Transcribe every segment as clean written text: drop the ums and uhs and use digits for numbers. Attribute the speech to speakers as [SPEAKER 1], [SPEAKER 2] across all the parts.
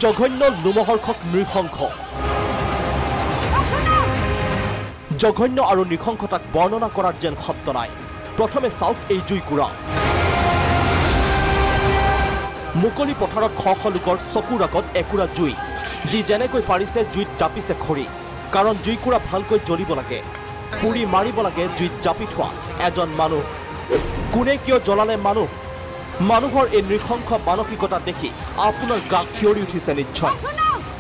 [SPEAKER 1] জঘন্য লোমহৰ্ষক নৃশংস জঘন্য আৰু নৃশংসতাক বৰ্ণনা কৰাৰ যেন শব্দ নাই প্ৰথমে চাওক এই জুইকুৰা মুকলি পথাৰত শ শ লোকৰ চকুৰ আগত একুৰা জুই যি যেনেকৈ পাৰিছে জুইত জাপিছে খৰি কাৰণ জুইকুৰা ভালকৈ জ্বলিব লাগে পুৰি মাৰিব লাগে জুইত জাপি থোৱা এজন মানুহ কোনে কিয় জ্বলালে মানুহৰ এই নৃশংস মানসিকতা দেখি আপোনাৰ গা শিয়ৰি উঠিছে নিশ্চয়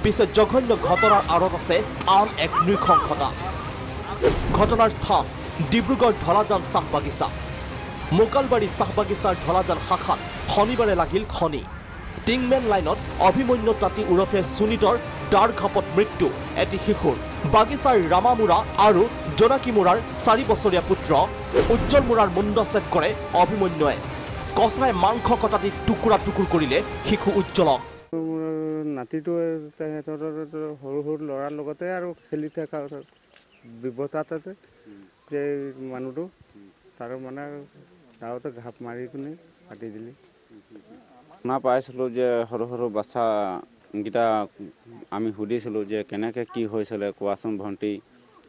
[SPEAKER 1] পিছে জঘন্য ঘটনাৰ আঁৰত আছে আন এক নৃশংসতা ঘটনাৰ স্থান ডিব্ৰুগড় ঢলাজান চাহ বাগিচা মোকালবাৰী চাহ বাগিচাৰ ঢলাজান শাখাত শনিবাৰে লাগিল খনি টিংমেন লাইনত অভিমন্যু তাঁতী ওৰফে সুনীতৰ দাৰ ঘাপত মৃত্যু এটি শিশুৰ বাগিচাৰ ৰামা মুৰা আৰু জোনাকী মুৰাৰ 4 বছৰীয়া পুত্ৰ উজ্জ্বল মুৰাৰ মুণ্ডছেদ কৰে অভিমন্যুৱে কচাই মাংস কটা দি টুকুৰা টুকুৰ কৰিলে শিশু উজ্জ্বলক
[SPEAKER 2] নাতিটো সৰু সৰু ল'ৰাৰ লগতে আৰু খেলি থকা ব্যৱস্থাতে যে মানুহটো তাৰ মানে গাঁৱতে ঘাপ মাৰি কিনে কাটি দিলে শুনা পাইছিলোঁ যে সৰু সৰু বাচ্চাকেইটা আমি সুধিছিলোঁ যে কেনেকৈ কি হৈছিলে কোৱাচোন ভণ্টি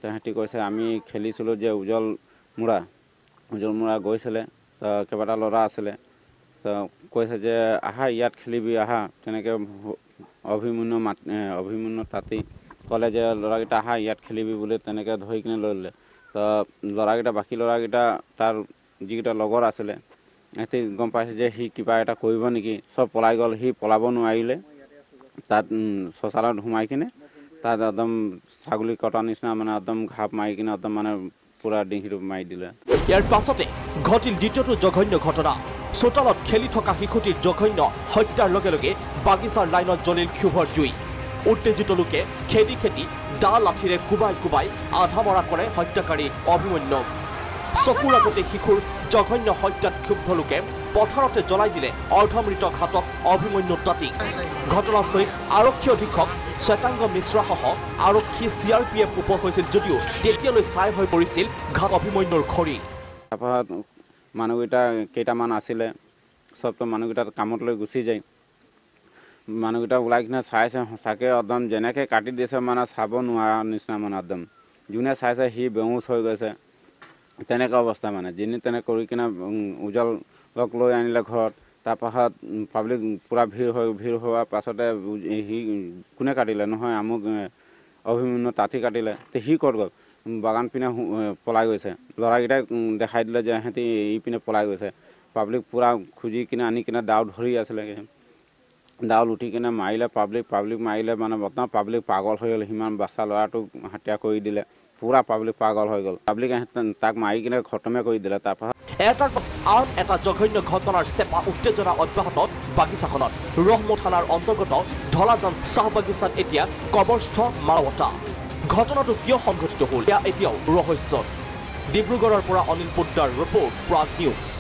[SPEAKER 2] তেহেঁতি কৈছে আমি খেলিছিলোঁ যে উজ্জ্বল মুৰা গৈছিলে কেইবাটা ল'ৰা আছিলে কৈছে যে আহা ইয়াত খেলিবি আহা তেনেকৈ অভিমন্যু তাঁতী ক'লে যে ল'ৰাকেইটা আহা ইয়াত খেলিবি বুলি তেনেকৈ ধৰি কিনে লৈ ল'লে ল'ৰাকেইটা বাকী ল'ৰাকেইটা তাৰ যিকেইটা লগৰ আছিলে সিহঁতি গম পাইছে যে সি কিবা এটা কৰিব নেকি চব পলাই গ'ল সি পলাব নোৱাৰিলে তাত শৌচালয়ত সোমাই কিনে তাত একদম ছাগলী কটাৰ নিচিনা মানে একদম ঘাপ মাৰি কিনে একদম মানে পুৰা ডিঙিটো মাৰি দিলে
[SPEAKER 1] ইয়াৰ পাছতে ঘটিল দ্বিতীয়টো জঘন্য ঘটনা চোতালত খেলি থকা শিশুটিৰ জঘন্য হত্যাৰ লগে লগে বাগিচাৰ লাইনত জ্বলিল ক্ষোভৰ জুই উত্তেজিত লোকে খেদি দা লাঠিৰে কোবাই আধা মৰা কৰে হত্যাকাৰী অভিমন্যুক চকুৰ আগতে শিশুৰ জঘন্য হত্যাত ক্ষুব্ধ লোকে পথাৰতে জ্বলাই দিলে অৰ্ধমৃত ঘাতক অভিমন্যু তাঁতী ঘটনাস্থলীত আৰক্ষী অধীক্ষক শ্বেতাংগ মিশ্ৰাসহ আৰক্ষী CRPF উপস্থিত হৈছিল যদিও তেতিয়ালৈ চাই হৈ পৰিছিল ঘাত অভিমন্যুৰ খৰি
[SPEAKER 2] মানুহকেইটা কেইটামান আছিলে চবতো মানুহকেইটা কামত লৈ গুচি যায় মানুহকেইটা ওলাই কিনে চাইছে সঁচাকৈ একদম যেনেকৈ কাটি দিছে মানে চাব নোৱাৰা নিচিনা মানে একদম যোনে চাইছে সি বেহুচ হৈ গৈছে তেনেকুৱা অৱস্থা মানে যেনে তেনে কৰি কিনে উজ্জ্বলক লৈ আনিলে ঘৰত তাৰপাছত পাব্লিক পূৰা ভিৰ হোৱাৰ পাছতে সি কোনে কাটিলে নহয় আমুক অভিমন্যু তাঁতী কাটিলে তে সি ক'ত গ'ল বাগান পিনে পলাই গৈছে ল'ৰাকেইটাই দেখাই দিলে যে সিহঁতি পিনে পলাই গৈছে পাব্লিক পূৰা খুজি কিনে আনি কিনে দাও ধৰি আছিলে দাও উঠি কিনে মাৰিলে পাব্লিক মাৰিলে মানে বৰ্তমান পাব্লিক পাগল হৈ গ'ল সিমান বাচ্চা ল'ৰাটোক হত্যা কৰি দিলে পুৰা পাব্লিক পাগল হৈ গ'ল পাব্লিক তাক মাৰি কিনে খতমে কৰি দিলে তাৰপাছত
[SPEAKER 1] এটাৰ আন এটা জঘন্য ঘটনাৰ চেপা উত্তেজনা অব্যাহত বাগিচাখনত ৰহমু থানাৰ অন্তৰ্গত ঢলাজান চাহ বাগিচাত এতিয়া কবৰস্থ মাৰৱতা ঘটনাটো কিয় সংঘটিত হ'ল এয়া এতিয়াও ৰহস্য ডিব্ৰুগড়ৰ পৰা অনিল পোদ্দাৰ ৰিপৰ্ট প্ৰাগ নিউজ